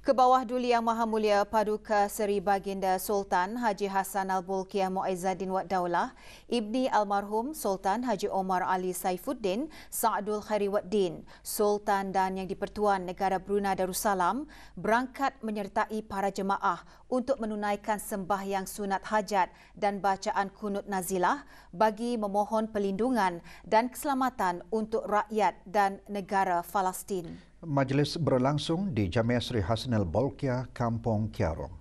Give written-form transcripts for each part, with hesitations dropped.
Ke bawah Duli Yang Maha Mulia Paduka Seri Baginda Sultan Haji Hassan Al-Bolkiah Muizzaddin Wad Daulah, Ibni Almarhum Sultan Haji Omar Ali Saifuddin Sa'adul Khairi Waddin, Sultan dan Yang di-Pertuan Negara Brunei Darussalam berangkat menyertai para jemaah untuk menunaikan sembahyang sunat hajat dan bacaan kunut nazilah bagi memohon perlindungan dan keselamatan untuk rakyat dan negara Palestin. Majlis berlangsung di Jamiah Sri Hassan Al-Bolkiah, Kampung Kiarong.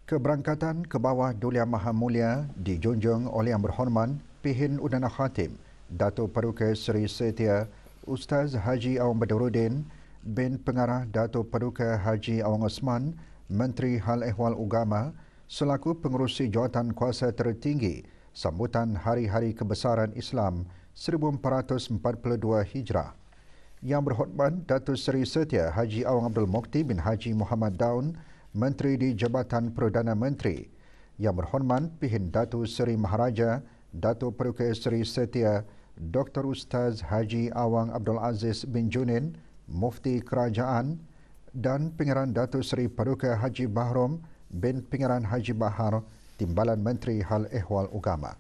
Keberangkatan ke bawah Duli Yang Maha Mulia dijunjung oleh Yang Berhormat Pihin Udana Khatim, Dato' Paduka Seri Setia Ustaz Haji Awang Badruddin bin Pengarah Dato' Paduka Haji Awang Osman, Menteri Hal Ehwal Agama, selaku pengerusi jawatan kuasa tertinggi sambutan Hari-Hari Kebesaran Islam 1442 Hijrah. Yang Berhormat Datuk Seri Setia Haji Awang Abdul Mukti bin Haji Muhammad Daun, Menteri di Jabatan Perdana Menteri. Yang Berhormat Pihin Datuk Seri Maharaja Datuk Paduka Seri Setia Dr. Ustaz Haji Awang Abdul Aziz bin Junin, Mufti Kerajaan, dan Pengeran Datuk Seri Paduka Haji Bahrom bin Pengeran Haji Bahar, Timbalan Menteri Hal Ehwal Agama.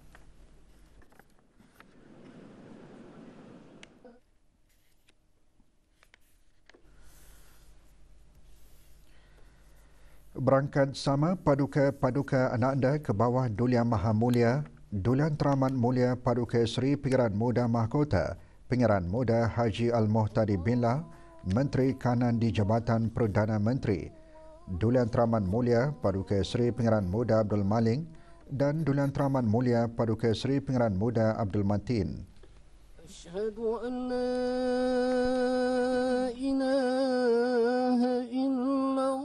Berangkat sama paduka-paduka anak anda ke bawah Duli Yang Maha Mulia, Duli Yang Teramat Mulia Paduka Seri Pengeran Muda Mahkota, Pengeran Muda Haji Al-Muhtadi Billah, Menteri Kanan di Jabatan Perdana Menteri, Duli Yang Teramat Mulia Paduka Seri Pengeran Muda Abdul Maling, dan Duli Yang Teramat Mulia Paduka Seri Pengeran Muda Abdul Matin. Asyhadu an la ilaha illallah.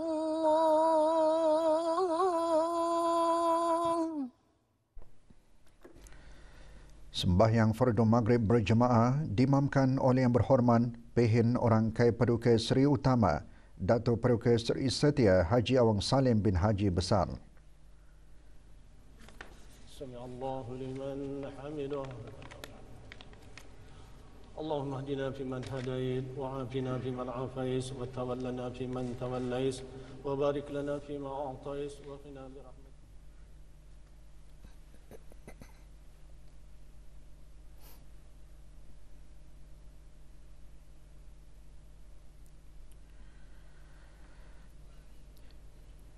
Sembahyang Fardu Maghrib berjemaah dimamkan oleh Yang Berhormat Pihin Orang Kai Paduka Seri Utama Dato' Paduka Seri Setia Haji Awang Salim bin Haji Besar. Sami'allahu liman hamidah. Allahumma hdina fiman hadait wa afina fiman afais wa tawallana fiman tawallais wa barik lana fima a'tais wa qina birahmatik.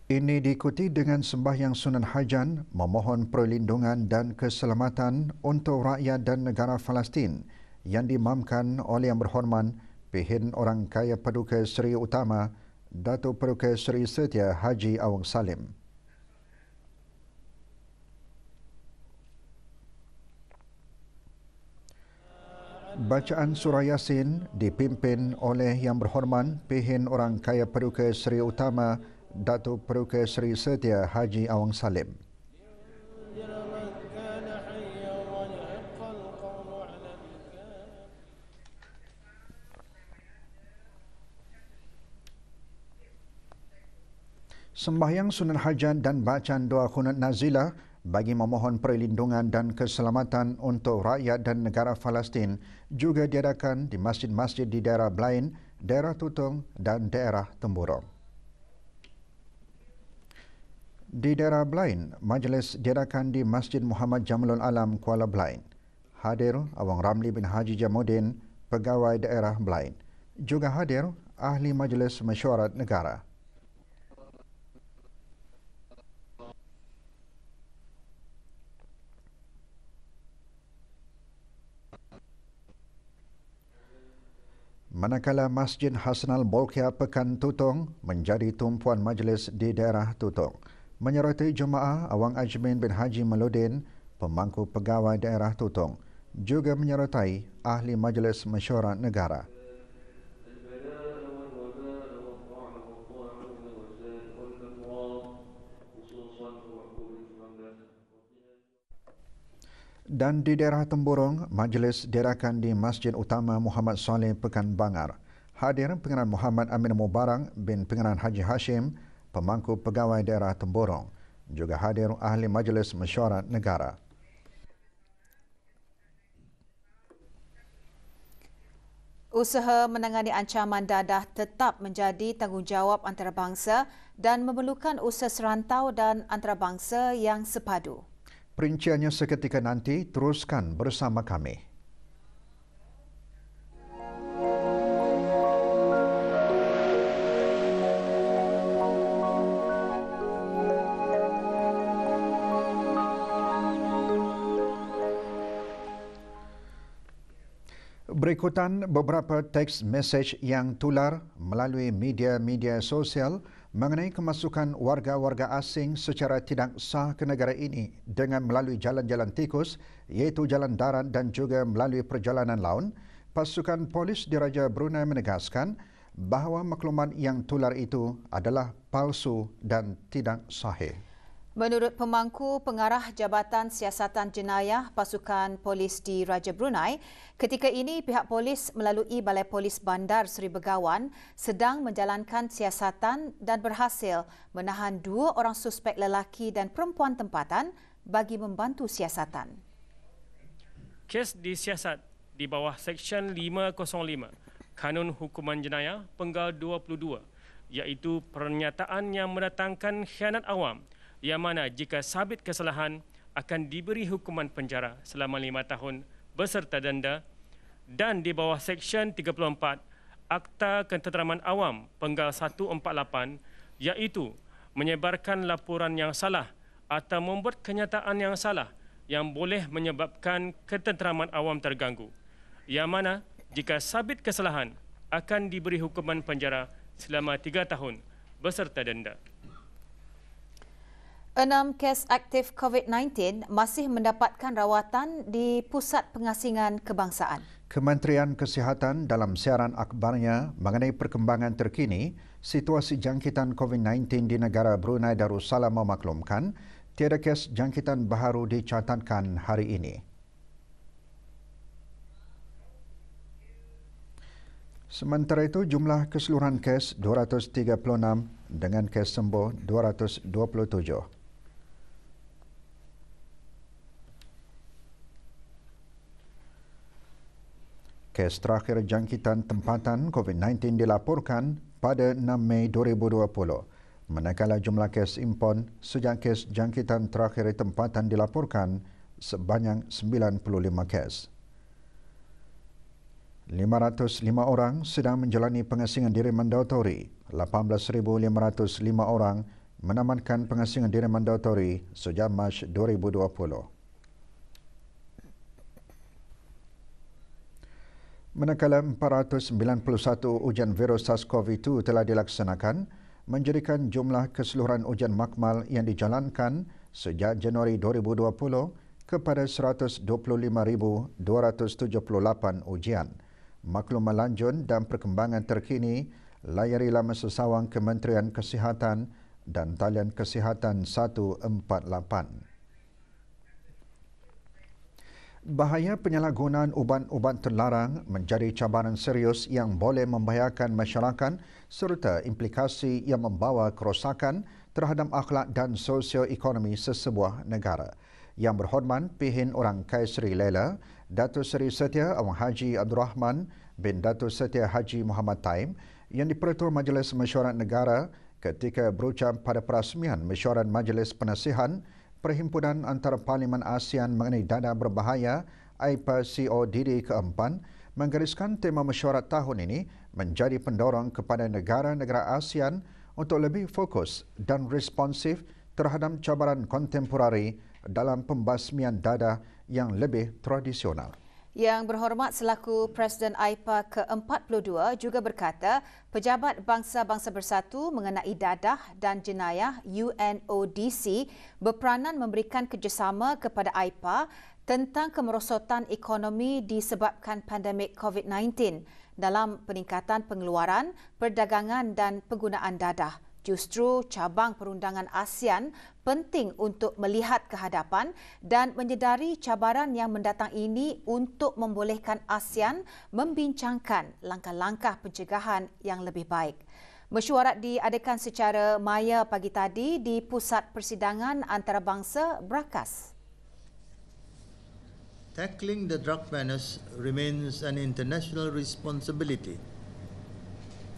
Ini diikuti dengan sembahyang sunan hajan memohon perlindungan dan keselamatan untuk rakyat dan negara Palestin yang dimamkan oleh Yang Berhormat Pihin Orang Kaya Paduka Seri Utama Datuk Paduka Seri Setia Haji Awang Salim. Bacaan surah Yasin dipimpin oleh Yang Berhormat Pihin Orang Kaya Paduka Seri Utama Datuk Paduka Seri Setia Haji Awang Salim. Sembahyang sunan hajan dan bacaan doa kunut nazilah bagi memohon perlindungan dan keselamatan untuk rakyat dan negara Palestin juga diadakan di masjid-masjid di daerah Blain, daerah Tutong dan daerah Temburong. Di daerah Blain, majlis diadakan di Masjid Muhammad Jamilul Alam, Kuala Blain. Hadir Awang Ramli bin Haji Jamuddin, Pegawai Daerah Blain. Juga hadir Ahli Majlis Mesyuarat Negara. Manakala Masjid Hassan Al-Bolkiah Pekan Tutong menjadi tumpuan majlis di daerah Tutong. Menyertai jemaah Awang Ajmin bin Haji Maludin, pemangku pegawai daerah Tutong, juga menyertai Ahli Majlis Mesyuarat Negara. Dan di daerah Temburong, majlis diadakan di Masjid Utama Muhammad Saleh Pekan Bangar. Hadir Pengeran Muhammad Amin Mubarak bin Pengeran Haji Hashim, pemangku pegawai daerah Temburong. Juga hadir Ahli Majlis Mesyuarat Negara. Usaha menangani ancaman dadah tetap menjadi tanggungjawab antarabangsa dan memerlukan usaha serantau dan antarabangsa yang sepadu. Perinciannya seketika nanti, teruskan bersama kami. Berikutan beberapa teks mesej yang tular melalui media-media sosial mengenai kemasukan warga-warga asing secara tidak sah ke negara ini dengan melalui jalan-jalan tikus iaitu jalan darat dan juga melalui perjalanan laut. Pasukan Polis Diraja Brunei menegaskan bahawa maklumat yang tular itu adalah palsu dan tidak sahih. Menurut pemangku pengarah Jabatan Siasatan Jenayah Pasukan Polis di Raja Brunei, ketika ini pihak polis melalui Balai Polis Bandar Seri Begawan sedang menjalankan siasatan dan berhasil menahan 2 orang suspek lelaki dan perempuan tempatan bagi membantu siasatan. Kes disiasat di bawah Seksyen 505 Kanun Hukuman Jenayah Penggal 22 iaitu pernyataan yang mendatangkan khianat awam yang mana jika sabit kesalahan akan diberi hukuman penjara selama 5 tahun beserta denda, dan di bawah Seksyen 34 Akta Ketenteraman Awam Penggal 148 iaitu menyebarkan laporan yang salah atau membuat kenyataan yang salah yang boleh menyebabkan ketenteraman awam terganggu, yang mana jika sabit kesalahan akan diberi hukuman penjara selama 3 tahun beserta denda. 6 kes aktif COVID-19 masih mendapatkan rawatan di Pusat Pengasingan Kebangsaan. Kementerian Kesihatan dalam siaran akhbarnya mengenai perkembangan terkini situasi jangkitan COVID-19 di negara Brunei Darussalam memaklumkan tiada kes jangkitan baharu dicatatkan hari ini. Sementara itu, jumlah keseluruhan kes 236 dengan kes sembuh 227. Kes terakhir jangkitan tempatan COVID-19 dilaporkan pada 6 Mei 2020. Manakala jumlah kes impon sejak kes jangkitan terakhir tempatan dilaporkan sebanyak 95 kes. 505 orang sedang menjalani pengasingan diri mandatori. 18,505 orang menamatkan pengasingan diri mandatori sejak Mac 2020. Manakala 491 ujian virus SARS-CoV-2 telah dilaksanakan, menjadikan jumlah keseluruhan ujian makmal yang dijalankan sejak Januari 2020 kepada 125,278 ujian. Maklumat lanjut dan perkembangan terkini layari laman sesawang Kementerian Kesihatan dan talian Kesihatan 148. Bahaya penyalahgunaan ubat-ubat terlarang menjadi cabaran serius yang boleh membahayakan masyarakat serta implikasi yang membawa kerosakan terhadap akhlak dan sosioekonomi sesebuah negara. Yang berhormat Pihin Orang Kai Seri Lela, Datuk Seri Setia Awang Haji Abdul Rahman bin Datuk Setia Haji Muhammad Taim yang di-Pertua Majlis Mesyuarat Negara ketika berucap pada perasmian Mesyuarat Majlis Penasihan Perhimpunan Antara Parlimen ASEAN mengenai dadah berbahaya AIPA CODD keempat menggariskan tema mesyuarat tahun ini menjadi pendorong kepada negara-negara ASEAN untuk lebih fokus dan responsif terhadap cabaran kontemporari dalam pembasmian dadah yang lebih tradisional. Yang berhormat selaku Presiden AIPA ke-42 juga berkata Pejabat Bangsa-Bangsa Bersatu mengenai dadah dan jenayah UNODC berperanan memberikan kerjasama kepada AIPA tentang kemerosotan ekonomi disebabkan pandemik COVID-19 dalam peningkatan pengeluaran, perdagangan dan penggunaan dadah. Justru cabang perundangan ASEAN penting untuk melihat ke hadapan dan menyedari cabaran yang mendatang ini untuk membolehkan ASEAN membincangkan langkah-langkah pencegahan yang lebih baik. Mesyuarat diadakan secara maya pagi tadi di Pusat Persidangan Antarabangsa Brakas. Tackling the drug menace remains an international responsibility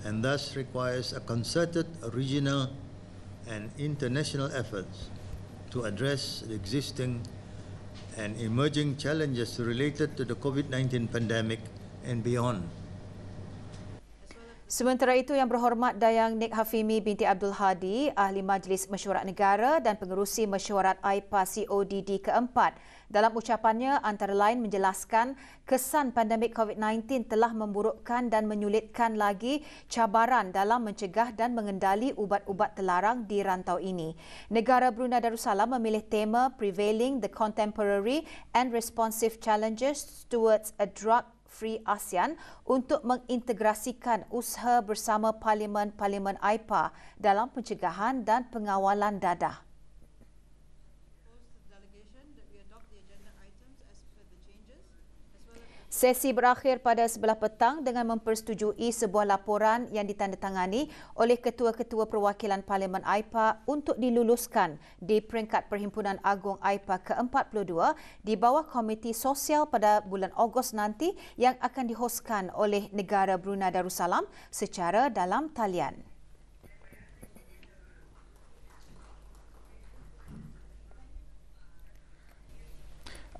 and thus requires a concerted regional and international efforts to address the existing and emerging challenges related to the COVID-19 pandemic and beyond. Sementara itu, Yang Berhormat Dayang Nik Hafimi binti Abdul Hadi, Ahli Majlis Mesyuarat Negara dan Pengerusi Mesyuarat AIPA CODD keempat, dalam ucapannya antara lain menjelaskan kesan pandemik COVID-19 telah memburukkan dan menyulitkan lagi cabaran dalam mencegah dan mengendali ubat-ubat terlarang di rantau ini. Negara Brunei Darussalam memilih tema Prevailing the Contemporary and Responsive Challenges Towards a Drug-Free ASEAN untuk mengintegrasikan usaha bersama Parlimen AIPA dalam pencegahan dan pengawalan dadah. Sesi berakhir pada sebelah petang dengan mempersetujui sebuah laporan yang ditandatangani oleh Ketua-Ketua Perwakilan Parlimen AIPA untuk diluluskan di peringkat Perhimpunan Agung AIPA ke-42 di bawah Komiti Sosial pada bulan Ogos nanti yang akan dihoskan oleh negara Brunei Darussalam secara dalam talian.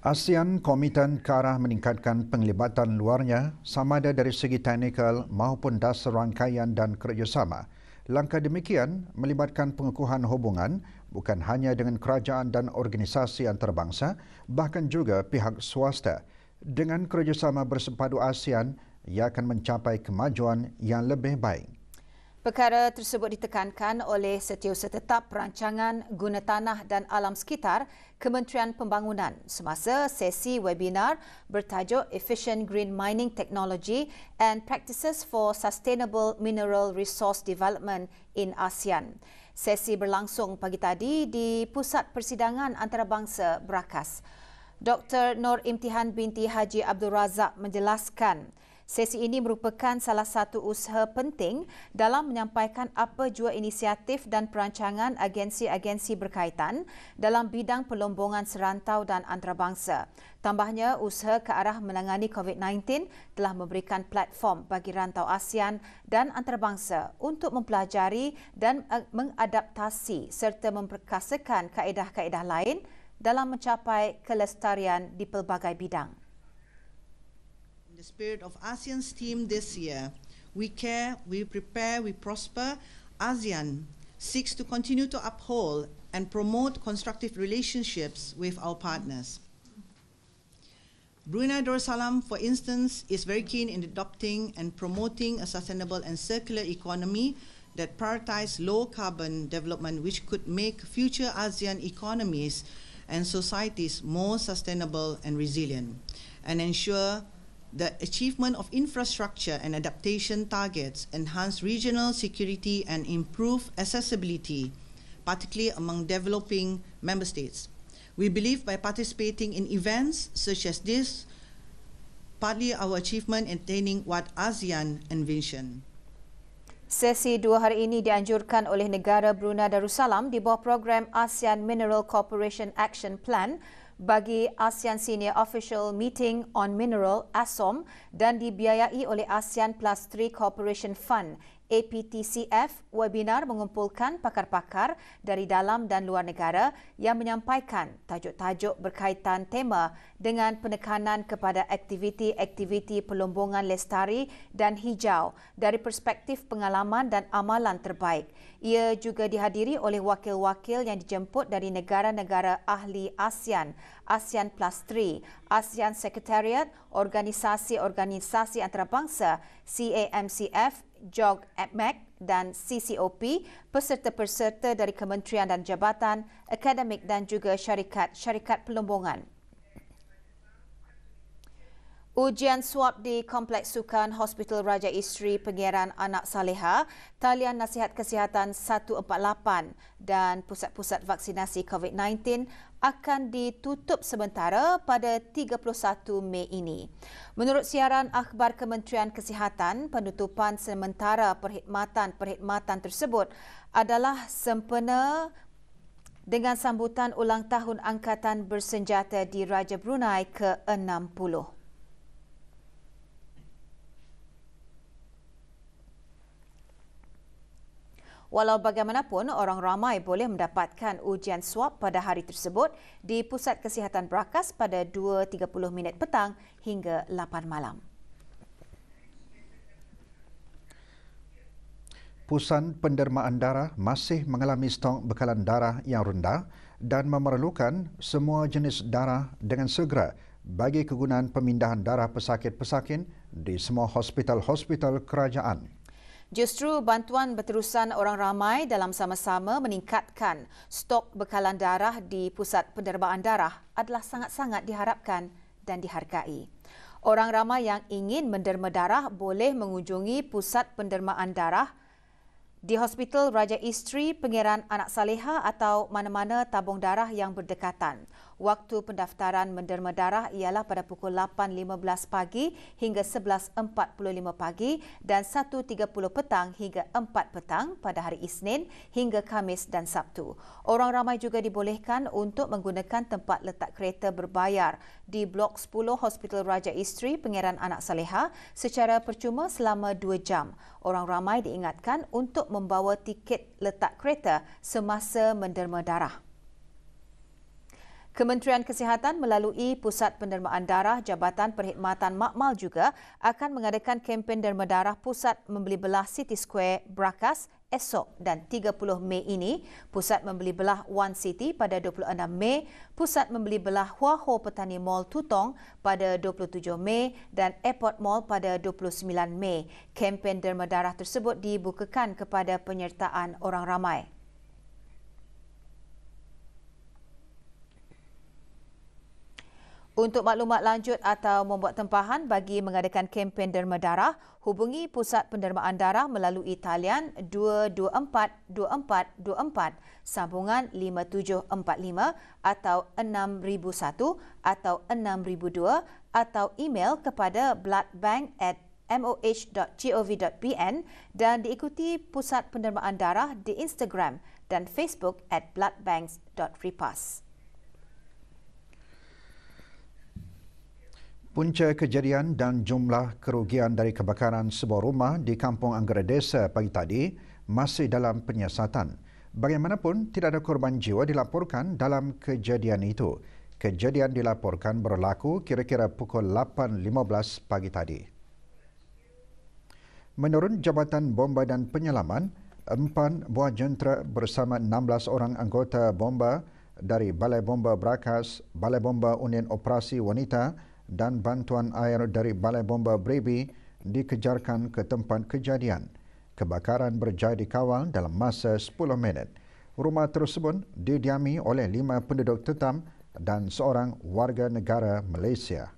ASEAN komitan ke arah meningkatkan penglibatan luarnya sama ada dari segi teknikal maupun dasar rangkaian dan kerjasama. Langkah demikian melibatkan pengukuhan hubungan bukan hanya dengan kerajaan dan organisasi antarabangsa, bahkan juga pihak swasta. Dengan kerjasama bersepadu ASEAN, ia akan mencapai kemajuan yang lebih baik. Perkara tersebut ditekankan oleh Setiausaha Tetap Perancangan Guna Tanah dan Alam Sekitar Kementerian Pembangunan semasa sesi webinar bertajuk Efficient Green Mining Technology and Practices for Sustainable Mineral Resource Development in ASEAN. Sesi berlangsung pagi tadi di Pusat Persidangan Antarabangsa Berakas. Dr. Nur Imtihan binti Haji Abdul Razak menjelaskan sesi ini merupakan salah satu usaha penting dalam menyampaikan apa jua inisiatif dan perancangan agensi-agensi berkaitan dalam bidang pelombongan serantau dan antarabangsa. Tambahnya, usaha ke arah menangani COVID-19 telah memberikan platform bagi rantau ASEAN dan antarabangsa untuk mempelajari dan mengadaptasi serta memperkasakan kaedah-kaedah lain dalam mencapai kelestarian di pelbagai bidang. In the spirit of ASEAN's theme this year, we care, we prepare, we prosper, ASEAN seeks to continue to uphold and promote constructive relationships with our partners. Brunei Darussalam, for instance, is very keen in adopting and promoting a sustainable and circular economy that prioritizes low-carbon development, which could make future ASEAN economies and societies more sustainable and resilient, and ensure the achievement of infrastructure and adaptation targets, enhance regional security and improve accessibility, particularly among developing member states. We believe by participating in events such as this, partly our achievement in attaining what ASEAN envisioned. Sesi 2 hari ini dianjurkan oleh negara Brunei Darussalam di bawah program ASEAN Mineral Cooperation Action Plan bagi ASEAN Senior Official Meeting on Mineral ASOM dan dibiayai oleh ASEAN Plus 3 Cooperation Fund APTCF. Webinar mengumpulkan pakar-pakar dari dalam dan luar negara yang menyampaikan tajuk-tajuk berkaitan tema dengan penekanan kepada aktiviti-aktiviti pelombongan lestari dan hijau dari perspektif pengalaman dan amalan terbaik. Ia juga dihadiri oleh wakil-wakil yang dijemput dari negara-negara ahli ASEAN, ASEAN Plus 3, ASEAN Secretariat, organisasi-organisasi antarabangsa, CAMCF, JOG-APMEC dan CCOP, peserta-peserta dari kementerian dan jabatan, akademik dan juga syarikat pelombongan. Ujian swab di Kompleks Sukan Hospital Raja Isteri Pengeran Anak Saleha, talian nasihat kesihatan 148 dan pusat-pusat vaksinasi COVID-19 akan ditutup sementara pada 31 Mei ini. Menurut siaran akhbar Kementerian Kesihatan, penutupan sementara perkhidmatan tersebut adalah sempena dengan sambutan ulang tahun Angkatan Bersenjata di Raja Brunei ke-60. Walau bagaimanapun, orang ramai boleh mendapatkan ujian swab pada hari tersebut di Pusat Kesihatan Brakas pada 2.30 petang hingga 8 malam. Pusat pendermaan darah masih mengalami stok bekalan darah yang rendah dan memerlukan semua jenis darah dengan segera bagi kegunaan pemindahan darah pesakit-pesakit di semua hospital-hospital kerajaan. Justru bantuan berterusan orang ramai dalam sama-sama meningkatkan stok bekalan darah di Pusat Pendermaan Darah adalah sangat-sangat diharapkan dan dihargai. Orang ramai yang ingin menderma darah boleh mengunjungi Pusat Pendermaan Darah di Hospital Raja Isteri, Pangeran Anak Saleha atau mana-mana tabung darah yang berdekatan. Waktu pendaftaran menderma darah ialah pada pukul 8.15 pagi hingga 11.45 pagi dan 1.30 petang hingga 4 petang pada hari Isnin hingga Khamis dan Sabtu. Orang ramai juga dibolehkan untuk menggunakan tempat letak kereta berbayar di Blok 10 Hospital Raja Isteri, Pangeran Anak Saleha secara percuma selama 2 jam. Orang ramai diingatkan untuk membawa tiket letak kereta semasa menderma darah. Kementerian Kesihatan melalui Pusat Pendermaan Darah Jabatan Perkhidmatan Makmal juga akan mengadakan kempen derma darah Pusat Membeli Belah City Square Brakas esok dan 30 Mei ini, Pusat Membeli Belah One City pada 26 Mei, Pusat Membeli Belah Hua Ho Petani Mall Tutong pada 27 Mei dan Airport Mall pada 29 Mei. Kempen derma darah tersebut dibukakan kepada penyertaan orang ramai. Untuk maklumat lanjut atau membuat tempahan bagi mengadakan kempen derma darah, hubungi Pusat Pendermaan Darah melalui talian 224-2424 sambungan 5745 atau 6001 atau 6002 atau email kepada bloodbank@moh.gov.pn dan diikuti Pusat Pendermaan Darah di Instagram dan Facebook @bloodbanks.repas. Punca kejadian dan jumlah kerugian dari kebakaran sebuah rumah di Kampung Anggara Desa pagi tadi masih dalam penyiasatan. Bagaimanapun, tidak ada korban jiwa dilaporkan dalam kejadian itu. Kejadian dilaporkan berlaku kira-kira pukul 8.15 pagi tadi. Menurut Jabatan Bomba dan Penyelaman, 4 buah jentera bersama 16 orang anggota bomba dari Balai Bomba Brakas, Balai Bomba Union Operasi Wanita dan bantuan air dari Balai Bomba Brebi dikejarkan ke tempat kejadian. Kebakaran berjaya dikawal dalam masa 10 minit. Rumah tersebut didiami oleh 5 penduduk tetap dan seorang warga negara Malaysia.